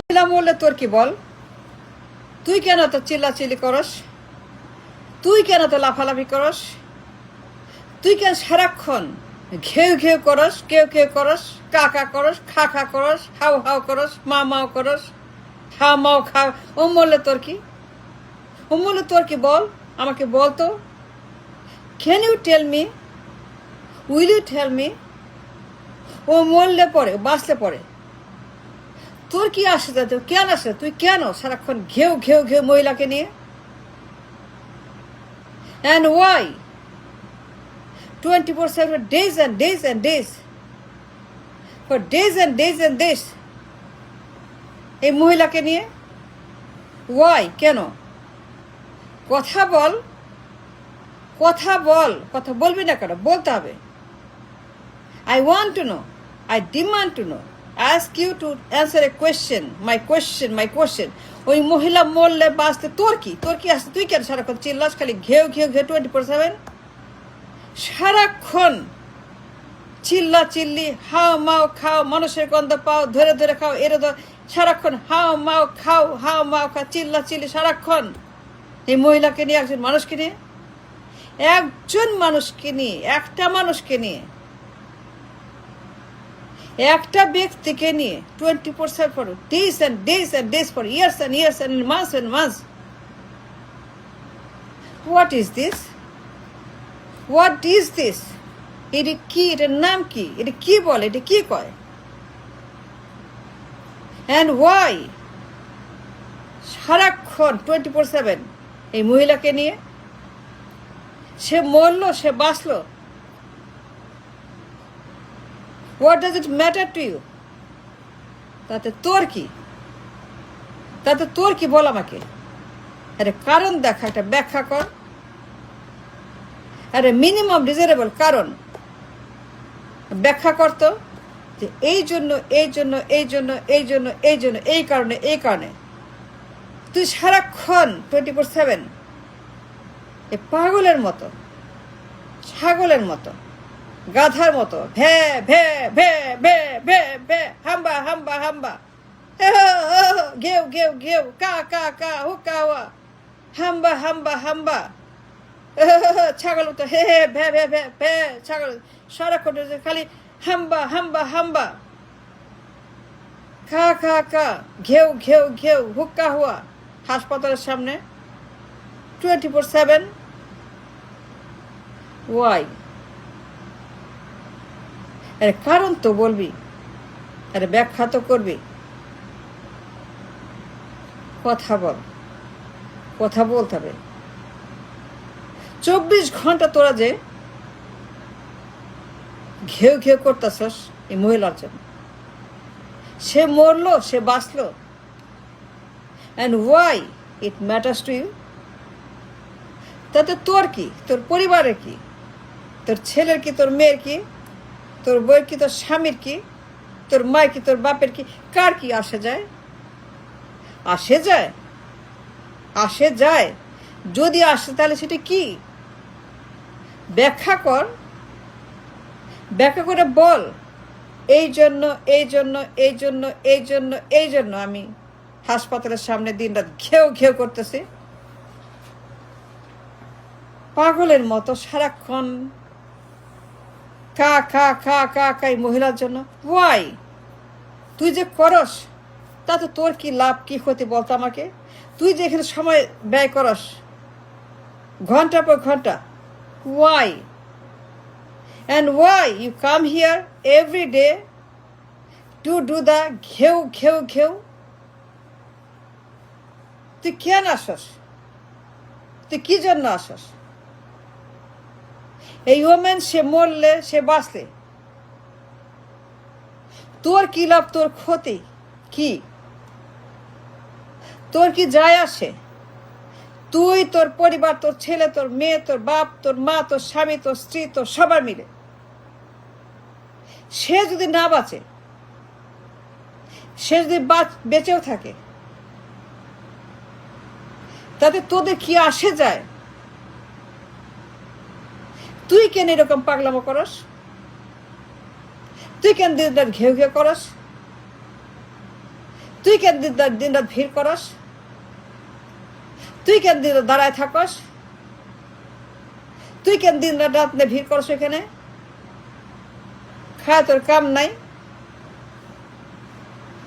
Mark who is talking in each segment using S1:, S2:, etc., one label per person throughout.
S1: বললে তোর কি বল? তুই কেন তো চিল্লাচিল্লি করস? তুই কেন তো লাফালাফি করস? তুই কেন সারাক্ষণ ঘেউ ঘেউ করস, কেউ কেউ করস, কাকা করস, খা খা করস, হাউ হাউ করস, মা মাও করস, হা মাও খা। ও বললে তোর কি? ও বললে তোর কি বল? আমাকে বল তো। Can you tell me? Will you tell me? ও মরলে পরে, বাঁচলে পরে তোর কি আসে? তুই কেন আসে? তুই কেন সারাক্ষণ ঘেউ ঘেউ ঘেউ মহিলাকে নিয়ে? And why? 24/7 days and days and days. For days and days and days. এই মহিলাকে নিয়ে ওয়াই? কেন? কথা বল, কথা বল। কথা বলবি না কেন? বলতে হবে। I want to know. I demand to know. Ask you to answer a question. My question. ওই মহিলা মরলে বাঁচতে তোর কি? তোর কি আসতে? তুই কেন সারাক্ষণ চিল্লাস? খালি ঘেউ ঘেউ ঘেউ 24/7 সারাক্ষণ চিল্লা চিল্লি, হাও মাও খাও, মানুষের গন্ধ পাও, ধরে ধরে খাও, এরে সারাক্ষণ হাও মাও খাও, হাও মাও খাও, চিল্লা চিল্লি সারাক্ষণ। এই মহিলাকে নিয়ে, একজন মানুষকে নিয়ে, একজন মানুষকে নিয়ে, একটা মানুষকে নিয়ে, একটা ব্যক্তিকে নিয়ে 24/7 for days and days and days, for years and years and months and months. What is this? What is this? এটা কি? এটার নাম কি? এটা কি বলে? এটা কি কয়? And why? সারাক্ষণ 24/7 এই মহিলাকে নিয়ে। সে মরলো, সে বাঁচলো, What does it matter to you? তাতে তোর কি? তাতে তোর কি বল আমাকে? আরে কারণ দেখা, একটা ব্যাখ্যা কর। আরে মিনিমাম ডিজারেবল কারণ ব্যাখ্যা করতো যে এই জন্য, এই জন্য, এই জন্য, এই জন্য, এই জন্য, এই কারণে, এই কারণে। তুই সারাক্ষণ 24/7 এ পাগলের মতো, ছাগলের মতো, গাধার মতো ভে ভে ভে ভে ভে ভে হাম্বা হাম্বা হাম্বা, ঘেউ ঘেউ ঘেউ, কা কা কা, হুকা হুয়া, হাম্বা হাম্বা হাম্বা, ছাগল মতো হে হে ভে ভে ভে ভে, ছাগল সারাক্ষণ খালি হাম্বা হাম্বা হাম্বা, খা খা খা, ঘেউ ঘেউ ঘেউ, হুক্কা হুয়া, হাসপাতালের সামনে 24/7। ওয়াই? আরে কারণ তো বলবি, আরে ব্যাখ্যা তো করবি। কথা বল, কথা বলতে হবে। 24 ঘন্টা তোরা যে ঘেউ ঘেউ করতেছস এই মহিলার জন্য। সে মরলো, সে বাঁচলো। And why it matters to you? তাতে তোর কি? তোর পরিবারের কি? তোর ছেলের কি? তোর মেয়ের কি? তোর বউয়ের কি? তোর স্বামীর কি? তোর মায়ের কি? তোর বাপের কি? কার কি আসে যায়? আসে যায়? আসে যায়? যদি আসে তাহলে সেটা কি? ব্যাখ্যা কর, ব্যাখ্যা করে বল। এই জন্য, এই জন্য, এই জন্য, এই জন্য, এই জন্য আমি হাসপাতালের সামনে দিনরাত ঘেউ ঘেউ করতেছি পাগলের মতো সারাক্ষণ, কা খা খা কা কাই মহিলার জন্য। ওয়াই? তুই যে করস তাতে তোর কি লাভ, কি ক্ষতি বলতো আমাকে? তুই যে এখানে সময় ব্যয় করস ঘন্টা পর ঘন্টা, why? And why you come here every day to do the ঘেউ ঘেউ ঘেউ? তুই কেন আসস? তুই কি জন্য আসস? এই ওমেন সে মরলে, সে বাঁচলে তোর কি লাভ, তোর ক্ষতি কি? তোর কি যায় আসে? তুই, তোর পরিবার, তোর ছেলে, তোর মেয়ে, তোর বাপ, তোর মা, তোর স্বামী, তোর স্ত্রী, তোর সবার মিলে সে যদি না বাঁচে, সে যদি বেঁচেও থাকে, তাতে তোদের কি আসে যায়? তুই কেন এরকম পাগলামো করস? তুই কেন দিন রাত ঘেউ ঘেউ করস? তুই কেন দিন রাত ভিড় করস? তুই কেন দিন রাত দাঁড়ায় থাকস? তুই কেন দিন রাত ভিড় করস? এখানে খায় তোর কাম নাই,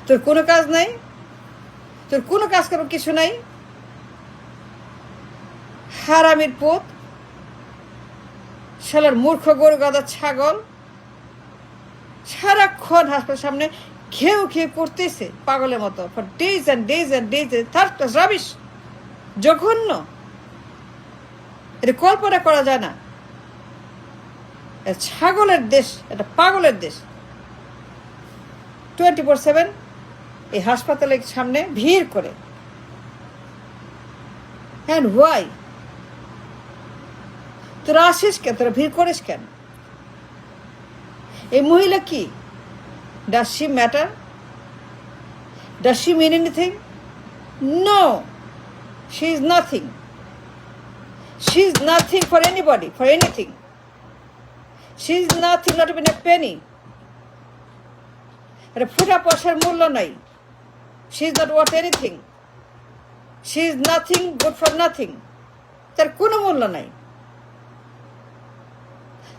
S1: তোর কোনো কাজ নাই, তোর কোনো কাজ করার কিছু নাই। হারামির পুত, শালার মূর্খ গরু গাদা ছাগল, সারাক্ষণ হাসপাতালের সামনে ঘেউ ঘেউ করতেছে পাগলের মতো for days and days and days. Third class rubbish, জঘন্য। এটা কল্পনা করা যায় না। ছাগলের দেশ, এটা পাগলের দেশ। 24/7 এই হাসপাতালের সামনে ভিড় করে। And why? তোরা আসিস কেন? তোরা ভিড় করিস কেন? এই মহিলা কি? Does she matter? Does she mean anything? No, she is nothing. She is nothing for anybody, for anything. She is nothing, not even a penny. একটা ফুটা পয়সার মূল্য নাই। She is not worth anything. She is nothing, good for nothing. তার কোনো মূল্য নাই,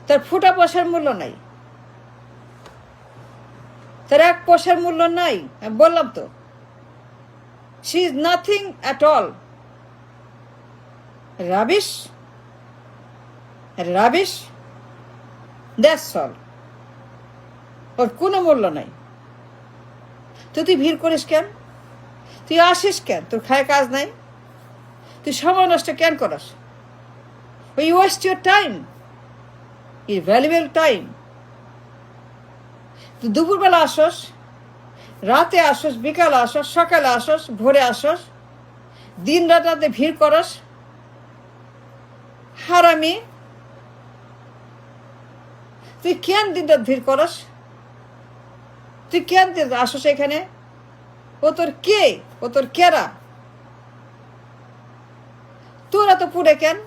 S1: তার ফুটা পয়সার মূল্য নাই, তার এক পয়সার মূল্য নাই। আমি বললাম তো, she is nothing at all. Rubbish, rubbish, that's all. ওর কোনো মূল্য নাই। তো তুই ভিড় করিস কেন? তুই আসিস কেন? তোর খায় কাজ নাই? তুই সময় নষ্ট কেন করস? You waste your time, your valuable time. তুই দুপুরবেলা আসস, রাতে আসস, বিকালে আসস, সকালে আসস, ভোরে আসস, দিন রাতে ভিড় করস। হারামি, তুই কেন দিন রাত ভিড় করস? তুই কেন আসস এখানে? ও তোর কে? ও তোর কেরা? তোরা তো পুড়ে কেন?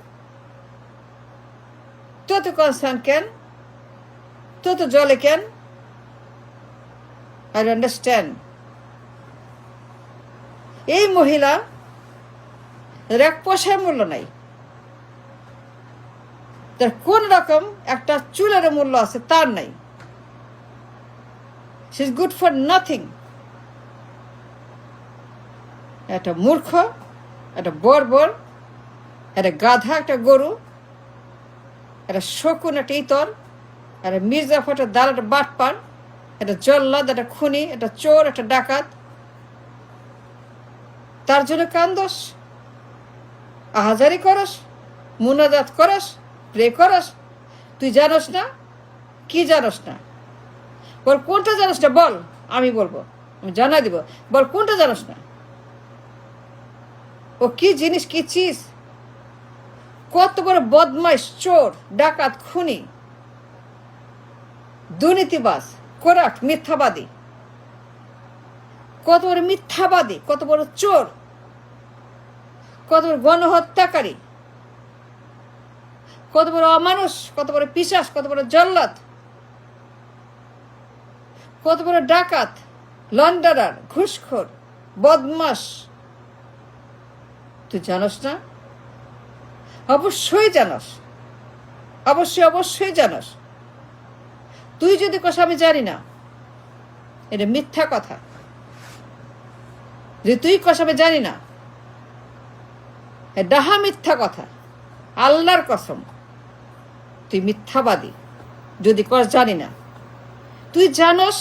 S1: তোর তো কনসার্ন কেন? তোর তো জলে কেন? I understand. এই মহিলা এক পয়সার মূল্য নাই। তার কোন রকম একটা চুলের মূল্য আছে তার নাই। She is good for nothing. একটা মূর্খ, একটা বর্বর, একটা গাধা, একটা গরু, একটা শকুন, একটা ইতর, একটা মির্জাফর, একটা দাল, একটা বাটপার, একটা জল্লাদ, একটা খুনি, একটা চোর, একটা ডাকাত। তার জন্য কান্দস, আহাজারি করস, মুনাজাত করস, প্রে করস। তুই জানস না? কি জানস না? বল কোনটা জানস না? বল, আমি বলবো, আমি জানাই দিব। বল কোনটা জানস না? ও কি জিনিস, কি চিজ? কত বড় বদমাইশ, চোর, ডাকাত, খুনি, দুর্নীতিবাজ, কোরাট, মিথ্যাবাদী। কত বড় মিথ্যাবাদী, কত বড় চোর, কত বড় গণহত্যাকারী, কত বড় অমানুষ, কত বড় পিশাচ, কত বড় জল্লাদ, কত বড় ডাকাত, লন্ডারার, ঘুষখোর, বদমাস। তুই জানস না? অবশ্যই জানস, অবশ্যই অবশ্যই জানস। তুই যদি কস আমি জানি না, এটা মিথ্যা কথা। যে তুই কস আমি জানি না, ডাহা মিথ্যা কথা। আল্লাহর কসম, তুই মিথ্যাবাদী যদি কস জানি না। তুই জানস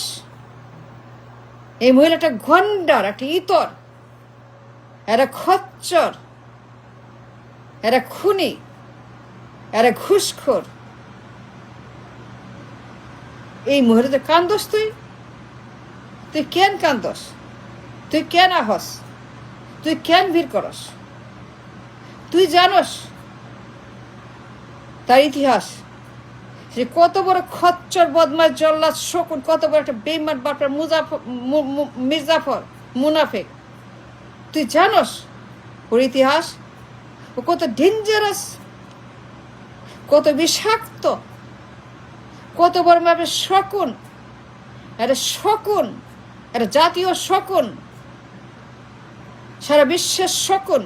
S1: এই মহিলাটা গন্ডার, একটা ইতর, এরা খচ্চর, এরা খুনি, এরা ঘুষখোর। এই মহিলাতে কান্দস তুই? তুই কেন কান্দস? তুই কেন আহস? তুই কেন ভিড় করস? তুই জানস তার ইতিহাস? সে কত বড় খচ্চর, বদমাশ, জল্লাদ, শকুন, কত বড় একটা বেঈমান বাপের মির্জাফর, মুনাফিক। তুই জানস ওর ইতিহাস? ও কত ডেঞ্জারাস, কত বিষাক্ত, কত বড় মাপের শকুন, একটা শকুন, একটা জাতীয় শকুন, সারা বিশ্বের শকুন,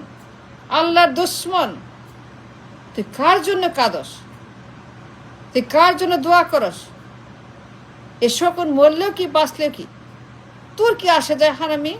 S1: আল্লাহর দুশ্মন, তুই কার জন্য কাঁদস? তুই কার জন্য দোয়া করস? এ শকুন মরলেও কি বাঁচলেও কি, তোর কি আসে যায় হারামি?